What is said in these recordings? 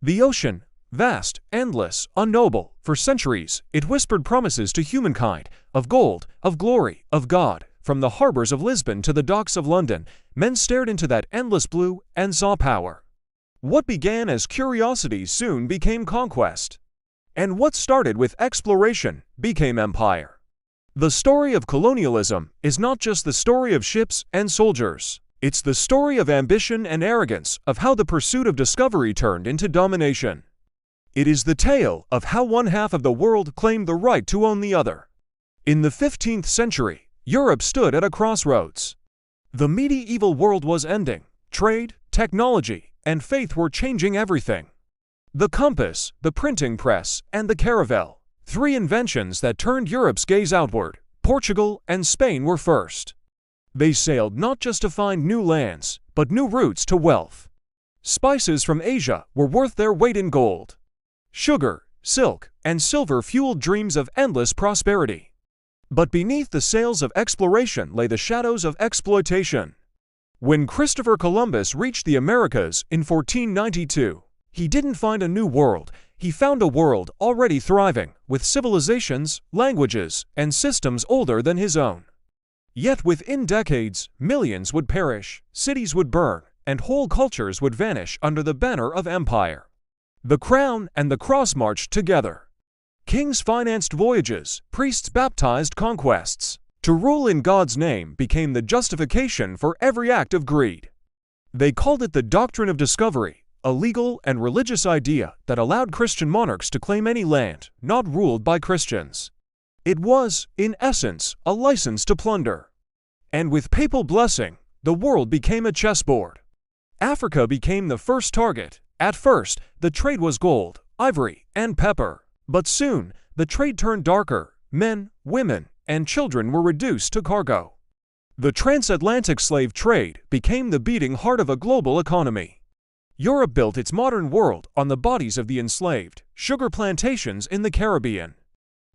The ocean, vast, endless, unknowable, for centuries, it whispered promises to humankind, of gold, of glory, of God. From the harbors of Lisbon to the docks of London, men stared into that endless blue and saw power. What began as curiosity soon became conquest. And what started with exploration became empire. The story of colonialism is not just the story of ships and soldiers. It's the story of ambition and arrogance, of how the pursuit of discovery turned into domination. It is the tale of how one half of the world claimed the right to own the other. In the 15th century, Europe stood at a crossroads. The medieval world was ending. Trade, technology, and faith were changing everything. The compass, the printing press, and the caravel, three inventions that turned Europe's gaze outward. Portugal and Spain were first. They sailed not just to find new lands, but new routes to wealth. Spices from Asia were worth their weight in gold. Sugar, silk, and silver fueled dreams of endless prosperity. But beneath the sails of exploration lay the shadows of exploitation. When Christopher Columbus reached the Americas in 1492, he didn't find a new world, he found a world already thriving, with civilizations, languages, and systems older than his own. Yet within decades, millions would perish, cities would burn, and whole cultures would vanish under the banner of empire. The crown and the cross marched together. Kings financed voyages, priests baptized conquests. To rule in God's name became the justification for every act of greed. They called it the doctrine of discovery, a legal and religious idea that allowed Christian monarchs to claim any land not ruled by Christians. It was, in essence, a license to plunder. And with papal blessing, the world became a chessboard. Africa became the first target. At first, the trade was gold, ivory, and pepper. But soon, the trade turned darker. Men, women, and children were reduced to cargo. The transatlantic slave trade became the beating heart of a global economy. Europe built its modern world on the bodies of the enslaved, sugar plantations in the Caribbean,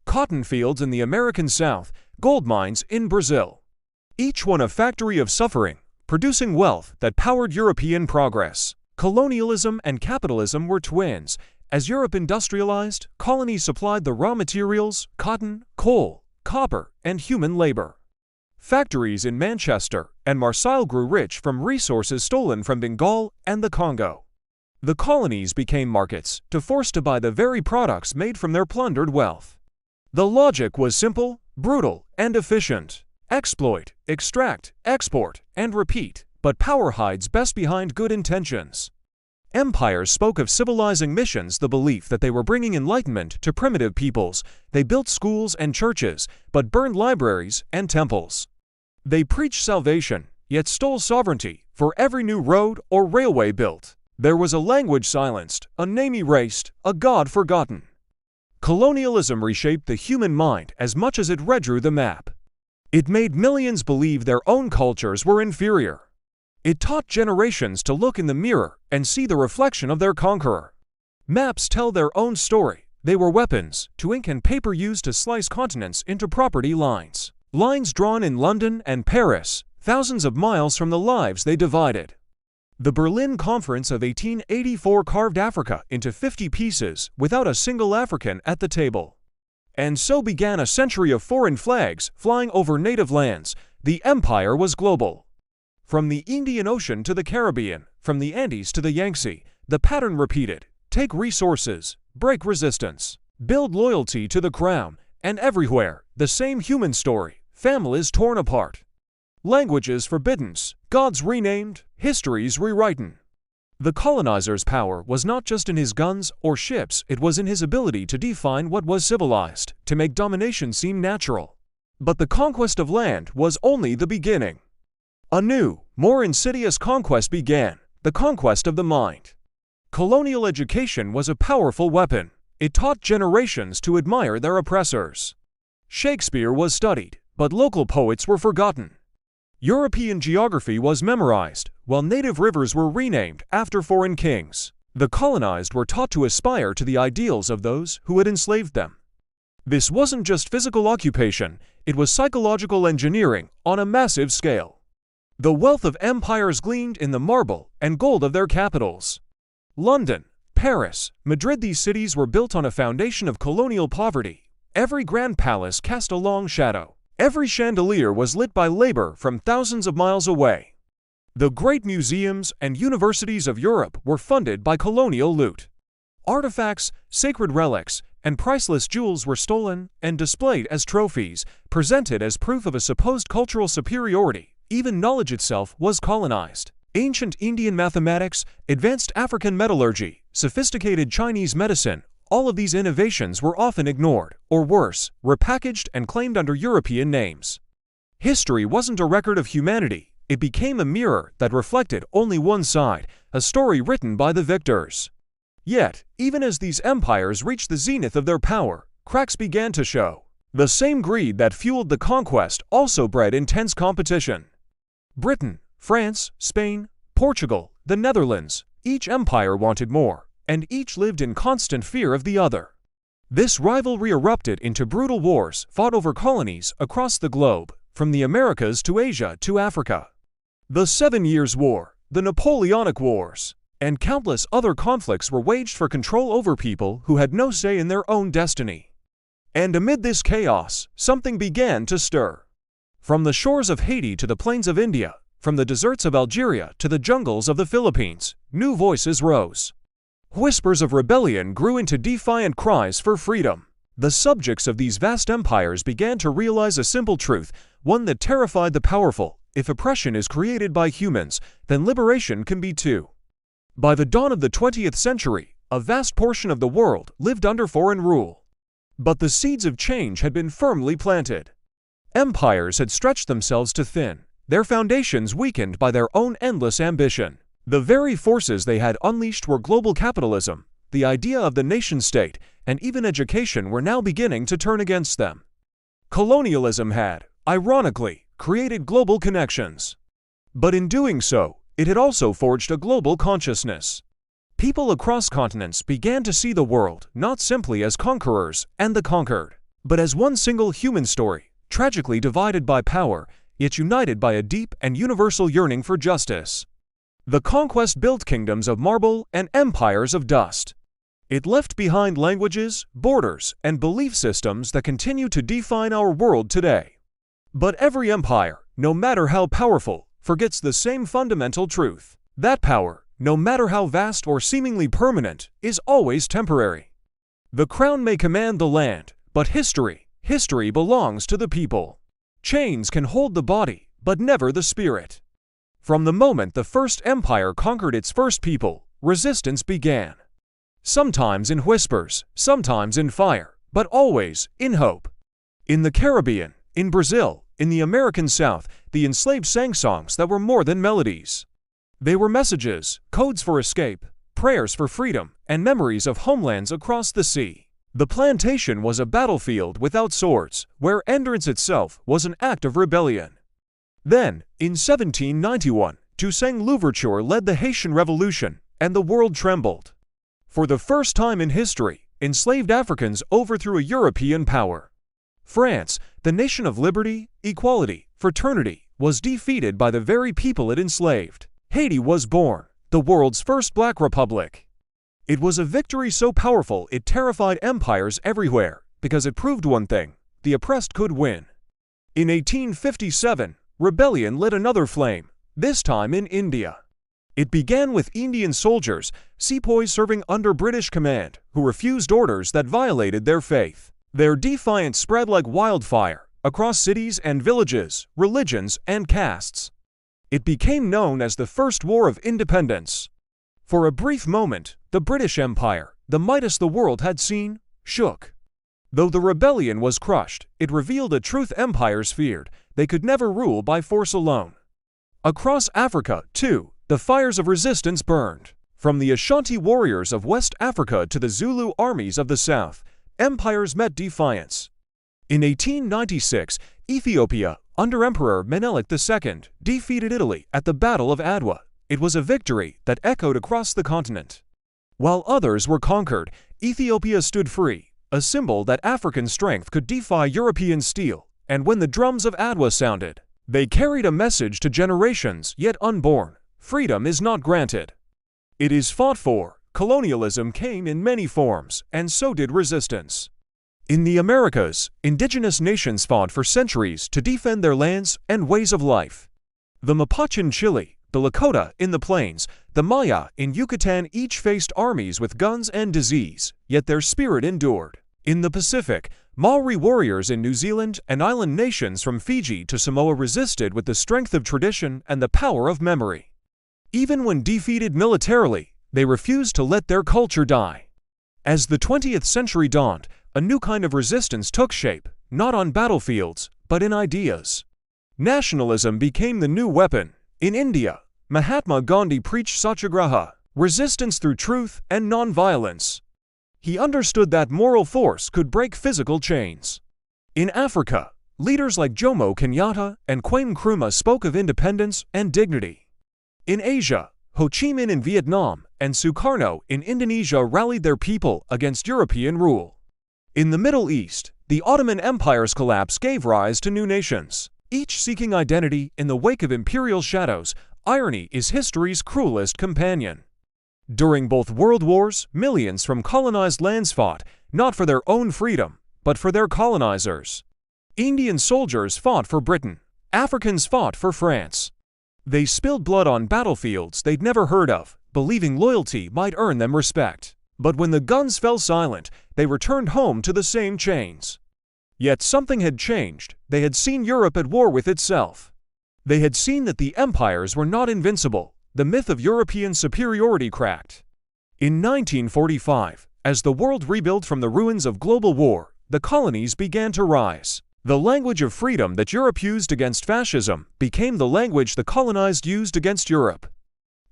cotton fields in the American South, gold mines in Brazil. Each one a factory of suffering, producing wealth that powered European progress. Colonialism and capitalism were twins. As Europe industrialized, colonies supplied the raw materials, cotton, coal, copper, and human labor. Factories in Manchester and Marseille grew rich from resources stolen from Bengal and the Congo. The colonies became markets to force to buy the very products made from their plundered wealth. The logic was simple, brutal, and efficient. Exploit, extract, export, and repeat, but power hides best behind good intentions. Empires spoke of civilizing missions, the belief that they were bringing enlightenment to primitive peoples. They built schools and churches, but burned libraries and temples. They preached salvation, yet stole sovereignty. For every new road or railway built, there was a language silenced, a name erased, a god forgotten. Colonialism reshaped the human mind as much as it redrew the map. It made millions believe their own cultures were inferior. It taught generations to look in the mirror and see the reflection of their conqueror. Maps tell their own story. They were weapons, to ink and paper used to slice continents into property lines. Lines drawn in London and Paris, thousands of miles from the lives they divided. The Berlin Conference of 1884 carved Africa into 50 pieces without a single African at the table. And so began a century of foreign flags flying over native lands. The empire was global. From the Indian Ocean to the Caribbean, from the Andes to the Yangtze, the pattern repeated. Take resources, break resistance, build loyalty to the crown, and everywhere, the same human story, families torn apart. Languages forbidden, gods renamed, histories rewritten. The colonizer's power was not just in his guns or ships, it was in his ability to define what was civilized, to make domination seem natural. But the conquest of land was only the beginning. A new, more insidious conquest began, the conquest of the mind. Colonial education was a powerful weapon. It taught generations to admire their oppressors. Shakespeare was studied, but local poets were forgotten. European geography was memorized, while native rivers were renamed after foreign kings. The colonized were taught to aspire to the ideals of those who had enslaved them. This wasn't just physical occupation, it was psychological engineering on a massive scale. The wealth of empires gleamed in the marble and gold of their capitals. London, Paris, Madrid. These cities were built on a foundation of colonial poverty. Every grand palace cast a long shadow. Every chandelier was lit by labor from thousands of miles away. The great museums and universities of Europe were funded by colonial loot. Artifacts, sacred relics, and priceless jewels were stolen and displayed as trophies, presented as proof of a supposed cultural superiority. Even knowledge itself was colonized. Ancient Indian mathematics, advanced African metallurgy, sophisticated Chinese medicine, all of these innovations were often ignored, or worse, repackaged and claimed under European names. History wasn't a record of humanity, it became a mirror that reflected only one side, a story written by the victors. Yet, even as these empires reached the zenith of their power, cracks began to show. The same greed that fueled the conquest also bred intense competition. Britain, France, Spain, Portugal, the Netherlands, each empire wanted more, and each lived in constant fear of the other. This rivalry erupted into brutal wars fought over colonies across the globe, from the Americas to Asia to Africa. The 7 Years' War, the Napoleonic Wars, and countless other conflicts were waged for control over people who had no say in their own destiny. And amid this chaos, something began to stir. From the shores of Haiti to the plains of India, from the deserts of Algeria to the jungles of the Philippines, new voices rose. Whispers of rebellion grew into defiant cries for freedom. The subjects of these vast empires began to realize a simple truth, one that terrified the powerful: if oppression is created by humans, then liberation can be too. By the dawn of the 20th century, a vast portion of the world lived under foreign rule. But the seeds of change had been firmly planted. Empires had stretched themselves too thin, their foundations weakened by their own endless ambition. The very forces they had unleashed were global capitalism, the idea of the nation-state, and even education were now beginning to turn against them. Colonialism had, ironically, created global connections. But in doing so, it had also forged a global consciousness. People across continents began to see the world not simply as conquerors and the conquered, but as one single human story, tragically divided by power, yet united by a deep and universal yearning for justice. The conquest built kingdoms of marble and empires of dust. It left behind languages, borders, and belief systems that continue to define our world today. But every empire, no matter how powerful, forgets the same fundamental truth: that power, no matter how vast or seemingly permanent, is always temporary. The crown may command the land, but history belongs to the people. Chains can hold the body, but never the spirit. From the moment the first empire conquered its first people, resistance began. Sometimes in whispers, sometimes in fire, but always in hope. In the Caribbean, in Brazil, in the American South, the enslaved sang songs that were more than melodies. They were messages, codes for escape, prayers for freedom, and memories of homelands across the sea. The plantation was a battlefield without swords, where endurance itself was an act of rebellion. Then, in 1791, Toussaint Louverture led the Haitian Revolution, and the world trembled. For the first time in history, enslaved Africans overthrew a European power. France, the nation of liberty, equality, fraternity, was defeated by the very people it enslaved. Haiti was born, the world's first black republic. It was a victory so powerful it terrified empires everywhere, because it proved one thing: the oppressed could win. In 1857, rebellion lit another flame, this time in India. It began with Indian soldiers, sepoys serving under British command, who refused orders that violated their faith. Their defiance spread like wildfire, across cities and villages, religions and castes. It became known as the First War of Independence. For a brief moment, the British Empire, the Midas the world had seen, shook. Though the rebellion was crushed, it revealed a truth empires feared: they could never rule by force alone. Across Africa, too, the fires of resistance burned. From the Ashanti warriors of West Africa to the Zulu armies of the South, empires met defiance. In 1896, Ethiopia, under Emperor Menelik II, defeated Italy at the Battle of Adwa. It was a victory that echoed across the continent. While others were conquered, Ethiopia stood free, a symbol that African strength could defy European steel. And when the drums of Adwa sounded, they carried a message to generations yet unborn: freedom is not granted. It is fought for, colonialism came in many forms, and so did resistance. In the Americas, indigenous nations fought for centuries to defend their lands and ways of life. The Mapuche in Chile, the Lakota in the plains, the Maya in Yucatan each faced armies with guns and disease, yet their spirit endured. In the Pacific, Maori warriors in New Zealand and island nations from Fiji to Samoa resisted with the strength of tradition and the power of memory. Even when defeated militarily, they refused to let their culture die. As the 20th century dawned, a new kind of resistance took shape, not on battlefields, but in ideas. Nationalism became the new weapon. In India, Mahatma Gandhi preached satyagraha, resistance through truth and non-violence. He understood that moral force could break physical chains. In Africa, leaders like Jomo Kenyatta and Kwame Nkrumah spoke of independence and dignity. In Asia, Ho Chi Minh in Vietnam and Sukarno in Indonesia rallied their people against European rule. In the Middle East, the Ottoman Empire's collapse gave rise to new nations, each seeking identity in the wake of imperial shadows. Irony is history's cruelest companion. During both world wars, millions from colonized lands fought, not for their own freedom, but for their colonizers. Indian soldiers fought for Britain. Africans fought for France. They spilled blood on battlefields they'd never heard of, believing loyalty might earn them respect. But when the guns fell silent, they returned home to the same chains. Yet something had changed. They had seen Europe at war with itself. They had seen that the empires were not invincible. The myth of European superiority cracked. In 1945, as the world rebuilt from the ruins of global war, the colonies began to rise. The language of freedom that Europe used against fascism became the language the colonized used against Europe.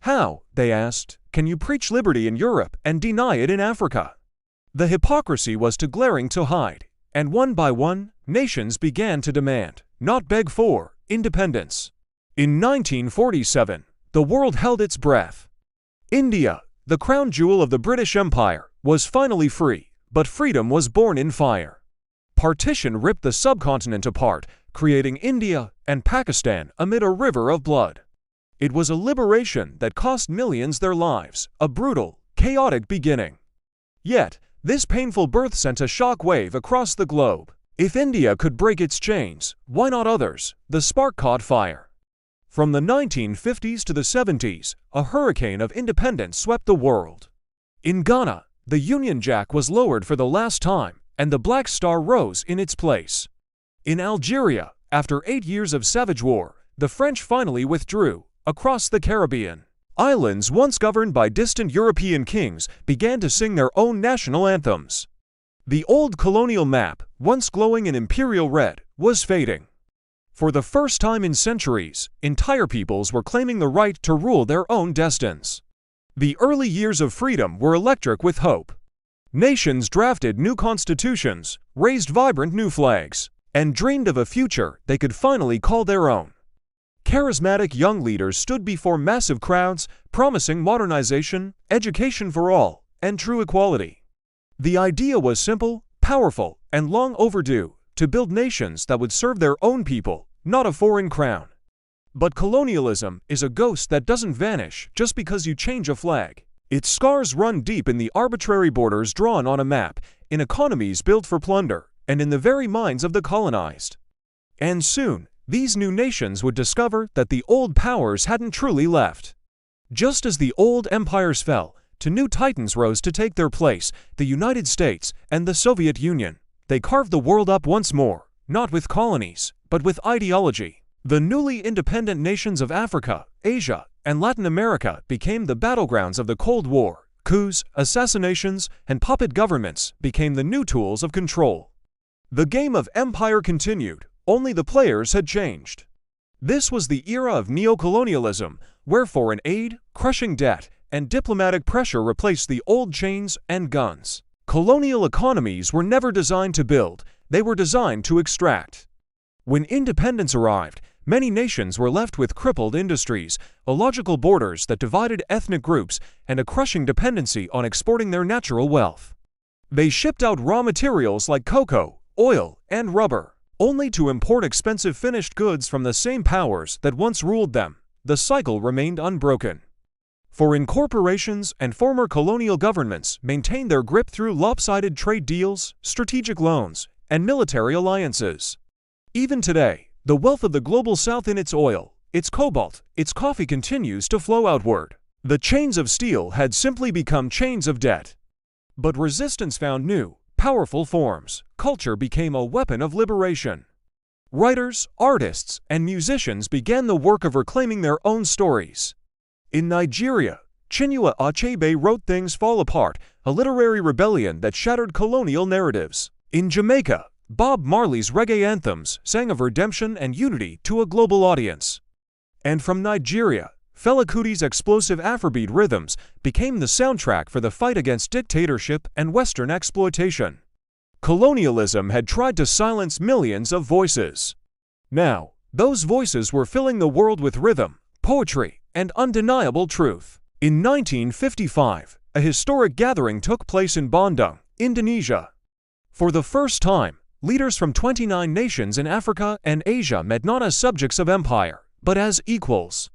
How, they asked, can you preach liberty in Europe and deny it in Africa? The hypocrisy was too glaring to hide, and one by one, nations began to demand, not beg for, independence. In 1947, the world held its breath. India, the crown jewel of the British Empire, was finally free, but freedom was born in fire. Partition ripped the subcontinent apart, creating India and Pakistan amid a river of blood. It was a liberation that cost millions their lives, a brutal, chaotic beginning. Yet, this painful birth sent a shock wave across the globe. If India could break its chains, why not others? The spark caught fire. From the 1950s to the 70s, a hurricane of independence swept the world. In Ghana, the Union Jack was lowered for the last time, and the Black Star rose in its place. In Algeria, after 8 years of savage war, the French finally withdrew. Across the Caribbean, islands once governed by distant European kings began to sing their own national anthems. The old colonial map, once glowing in imperial red, was fading. For the first time in centuries, entire peoples were claiming the right to rule their own destinies. The early years of freedom were electric with hope. Nations drafted new constitutions, raised vibrant new flags, and dreamed of a future they could finally call their own. Charismatic young leaders stood before massive crowds, promising modernization, education for all, and true equality. The idea was simple, powerful, and long overdue, to build nations that would serve their own people, not a foreign crown. But colonialism is a ghost that doesn't vanish just because you change a flag. Its scars run deep in the arbitrary borders drawn on a map, in economies built for plunder, and in the very minds of the colonized. And soon, these new nations would discover that the old powers hadn't truly left. Just as the old empires fell, two new titans rose to take their place, the United States and the Soviet Union. They carved the world up once more, not with colonies, but with ideology. The newly independent nations of Africa, Asia, and Latin America became the battlegrounds of the Cold War. Coups, assassinations, and puppet governments became the new tools of control. The game of empire continued. Only the players had changed. This was the era of neocolonialism, where foreign aid, crushing debt, and diplomatic pressure replaced the old chains and guns. Colonial economies were never designed to build, they were designed to extract. When independence arrived, many nations were left with crippled industries, illogical borders that divided ethnic groups, and a crushing dependency on exporting their natural wealth. They shipped out raw materials like cocoa, oil, and rubber, only to import expensive finished goods from the same powers that once ruled them. The cycle remained unbroken. Foreign corporations and former colonial governments maintained their grip through lopsided trade deals, strategic loans, and military alliances. Even today, the wealth of the global south in its oil, its cobalt, its coffee continues to flow outward. The chains of steel had simply become chains of debt. But resistance found new, powerful forms. Culture became a weapon of liberation. Writers, artists, and musicians began the work of reclaiming their own stories. In Nigeria, Chinua Achebe wrote Things Fall Apart, a literary rebellion that shattered colonial narratives. In Jamaica, Bob Marley's reggae anthems sang of redemption and unity to a global audience. And from Nigeria, Fela Kuti's explosive Afrobeat rhythms became the soundtrack for the fight against dictatorship and Western exploitation. Colonialism had tried to silence millions of voices. Now, those voices were filling the world with rhythm, poetry, and undeniable truth. In 1955, a historic gathering took place in Bandung, Indonesia. For the first time, leaders from 29 nations in Africa and Asia met not as subjects of empire, but as equals.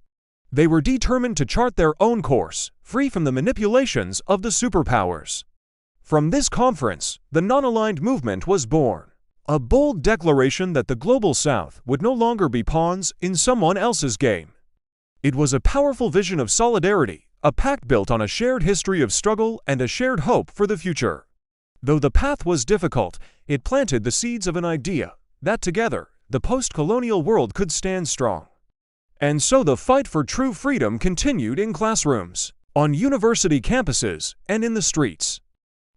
They were determined to chart their own course, free from the manipulations of the superpowers. From this conference, the non-aligned movement was born. A bold declaration that the global South would no longer be pawns in someone else's game. It was a powerful vision of solidarity, a pact built on a shared history of struggle and a shared hope for the future. Though the path was difficult, it planted the seeds of an idea that together, the post-colonial world could stand strong. And so the fight for true freedom continued in classrooms, on university campuses, and in the streets.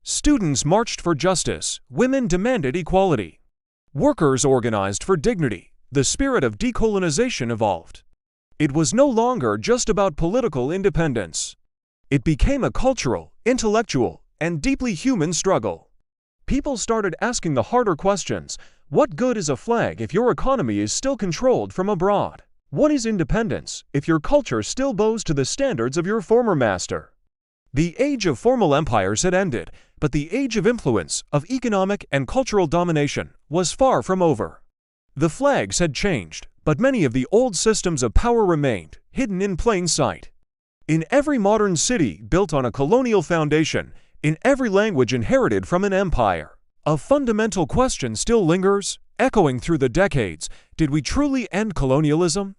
Students marched for justice, women demanded equality. Workers organized for dignity, the spirit of decolonization evolved. It was no longer just about political independence. It became a cultural, intellectual, and deeply human struggle. People started asking the harder questions. What good is a flag if your economy is still controlled from abroad? What is independence if your culture still bows to the standards of your former master? The age of formal empires had ended, but the age of influence, of economic and cultural domination, was far from over. The flags had changed, but many of the old systems of power remained, hidden in plain sight. In every modern city built on a colonial foundation, in every language inherited from an empire, a fundamental question still lingers, echoing through the decades: did we truly end colonialism?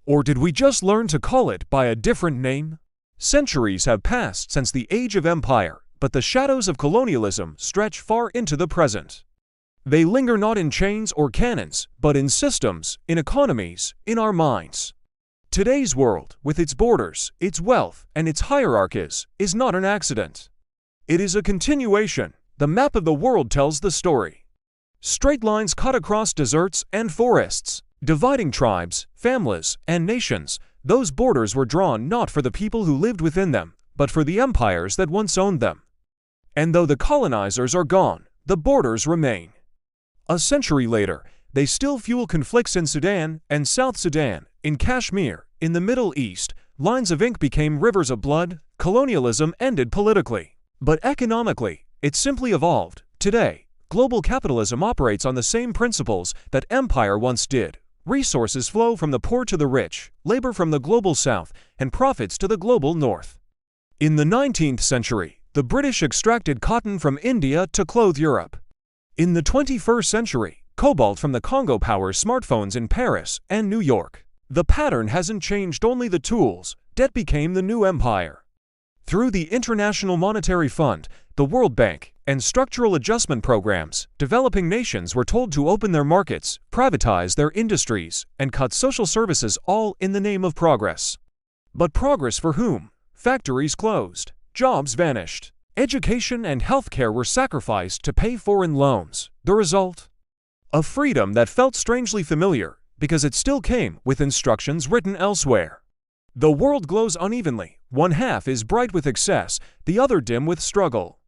Or did we just learn to call it by a different name? Centuries have passed since the age of empire, but the shadows of colonialism stretch far into the present. They linger not in chains or cannons, but in systems, in economies, in our minds. Today's world, with its borders, its wealth, and its hierarchies, is not an accident. It is a continuation. The map of the world tells the story. Straight lines cut across deserts and forests, dividing tribes, families, and nations. Those borders were drawn not for the people who lived within them, but for the empires that once owned them. And though the colonizers are gone, the borders remain. A century later, they still fuel conflicts in Sudan and South Sudan, in Kashmir, in the Middle East. Lines of ink became rivers of blood. Colonialism ended politically. But economically, it simply evolved. Today, global capitalism operates on the same principles that empire once did. Resources flow from the poor to the rich, labor from the global south, and profits to the global north. In the 19th century, the British extracted cotton from India to clothe Europe. In the 21st century, cobalt from the Congo powers smartphones in Paris and New York. The pattern hasn't changed, only the tools. Debt became the new empire. Through the International Monetary Fund, the World Bank, and structural adjustment programs, developing nations were told to open their markets, privatize their industries, and cut social services, all in the name of progress. But progress for whom? Factories closed, jobs vanished, education and healthcare were sacrificed to pay foreign loans. The result? A freedom that felt strangely familiar, because it still came with instructions written elsewhere. The world glows unevenly. One half is bright with excess, the other dim with struggle.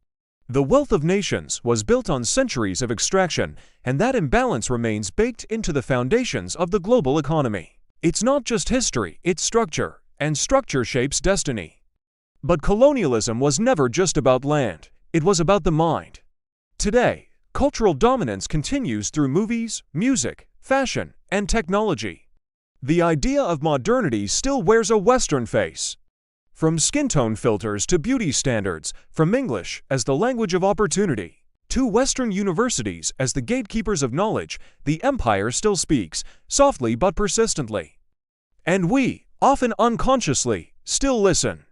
The wealth of nations was built on centuries of extraction, and that imbalance remains baked into the foundations of the global economy. It's not just history, it's structure, and structure shapes destiny. But colonialism was never just about land, it was about the mind. Today, cultural dominance continues through movies, music, fashion, and technology. The idea of modernity still wears a Western face. From skin tone filters to beauty standards, from English as the language of opportunity to Western universities as the gatekeepers of knowledge, the empire still speaks, softly but persistently. And we, often unconsciously, still listen.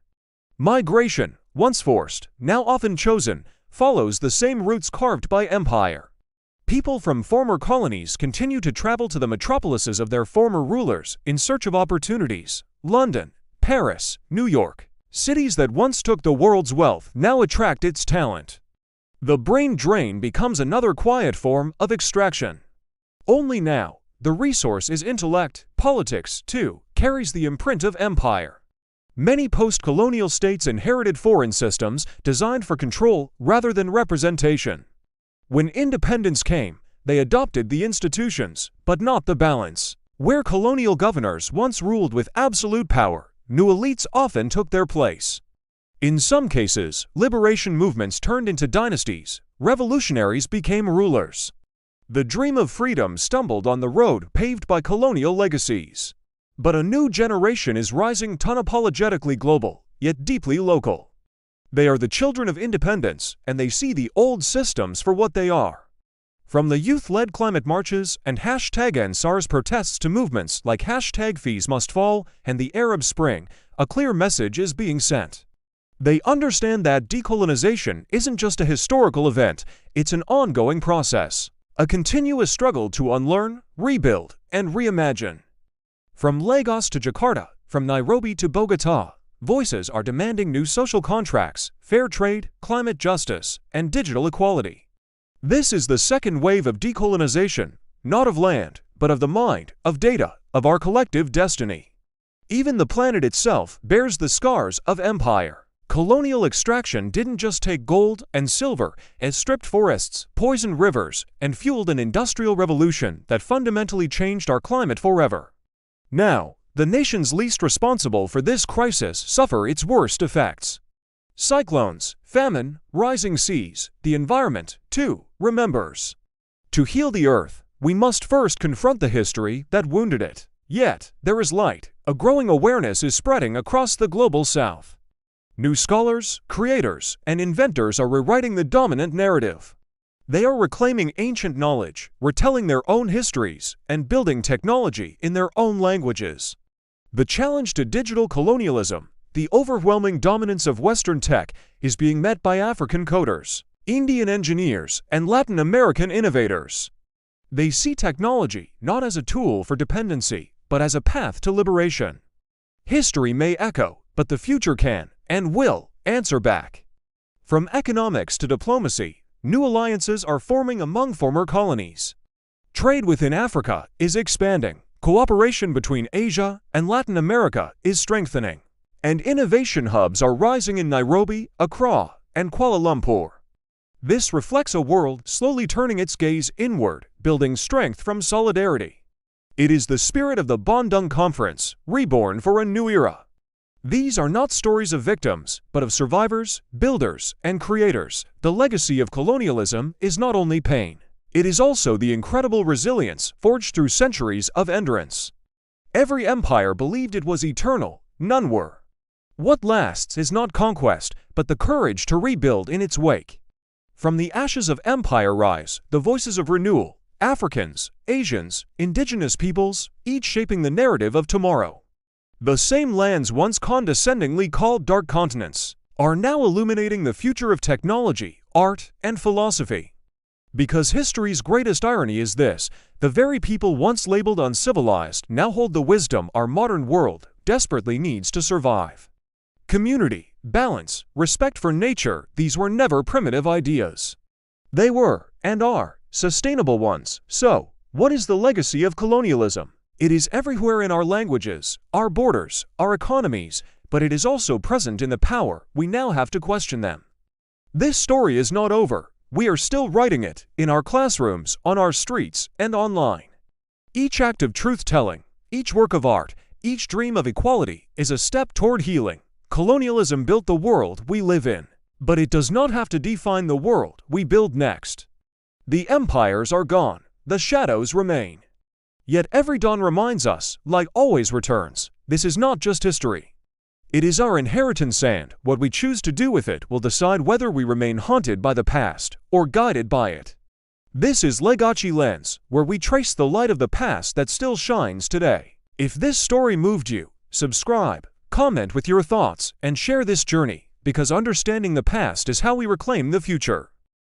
Migration, once forced, now often chosen, follows the same routes carved by empire. People from former colonies continue to travel to the metropolises of their former rulers in search of opportunities. London, Paris, New York, cities that once took the world's wealth now attract its talent. The brain drain becomes another quiet form of extraction. Only now, the resource is intellect. Politics, too, carries the imprint of empire. Many post-colonial states inherited foreign systems designed for control rather than representation. When independence came, they adopted the institutions, but not the balance. Where colonial governors once ruled with absolute power, new elites often took their place. In some cases, liberation movements turned into dynasties. Revolutionaries became rulers. The dream of freedom stumbled on the road paved by colonial legacies. But a new generation is rising, unapologetically global, yet deeply local. They are the children of independence, and they see the old systems for what they are. From the youth-led climate marches and #EndSARS protests to movements like #Fees Must Fall and the Arab Spring, a clear message is being sent. They understand that decolonization isn't just a historical event, it's an ongoing process, a continuous struggle to unlearn, rebuild, and reimagine. From Lagos to Jakarta, from Nairobi to Bogotá, voices are demanding new social contracts, fair trade, climate justice, and digital equality. This is the second wave of decolonization, not of land, but of the mind, of data, of our collective destiny. Even the planet itself bears the scars of empire. Colonial extraction didn't just take gold and silver, it stripped forests, poisoned rivers, and fueled an industrial revolution that fundamentally changed our climate forever. Now, the nations least responsible for this crisis suffer its worst effects. Cyclones, famine, rising seas, the environment, too, remembers. To heal the earth, we must first confront the history that wounded it. Yet, there is light. A growing awareness is spreading across the global south. New scholars, creators, and inventors are rewriting the dominant narrative. They are reclaiming ancient knowledge, retelling their own histories, and building technology in their own languages. The challenge to digital colonialism, the overwhelming dominance of Western tech, is being met by African coders, Indian engineers, and Latin American innovators. They see technology not as a tool for dependency, but as a path to liberation. History may echo, but the future can, and will, answer back. From economics to diplomacy, new alliances are forming among former colonies. Trade within Africa is expanding. Cooperation between Asia and Latin America is strengthening. And innovation hubs are rising in Nairobi, Accra, and Kuala Lumpur. This reflects a world slowly turning its gaze inward, building strength from solidarity. It is the spirit of the Bandung Conference, reborn for a new era. These are not stories of victims, but of survivors, builders, and creators. The legacy of colonialism is not only pain. It is also the incredible resilience forged through centuries of endurance. Every empire believed it was eternal, none were. What lasts is not conquest, but the courage to rebuild in its wake. From the ashes of empire rise the voices of renewal, Africans, Asians, indigenous peoples, each shaping the narrative of tomorrow. The same lands once condescendingly called dark continents are now illuminating the future of technology, art, and philosophy. Because history's greatest irony is this: the very people once labeled uncivilized now hold the wisdom our modern world desperately needs to survive. Community, balance, respect for nature, these were never primitive ideas. They were, and are, sustainable ones. So, what is the legacy of colonialism? It is everywhere in our languages, our borders, our economies, but it is also present in the power we now have to question them. This story is not over. We are still writing it, in our classrooms, on our streets, and online. Each act of truth-telling, each work of art, each dream of equality is a step toward healing. Colonialism built the world we live in, but it does not have to define the world we build next. The empires are gone, the shadows remain. Yet every dawn reminds us, like always returns, this is not just history. It is our inheritance, and what we choose to do with it will decide whether we remain haunted by the past or guided by it. This is Legacy Lens, where we trace the light of the past that still shines today. If this story moved you, subscribe, comment with your thoughts, and share this journey, because understanding the past is how we reclaim the future.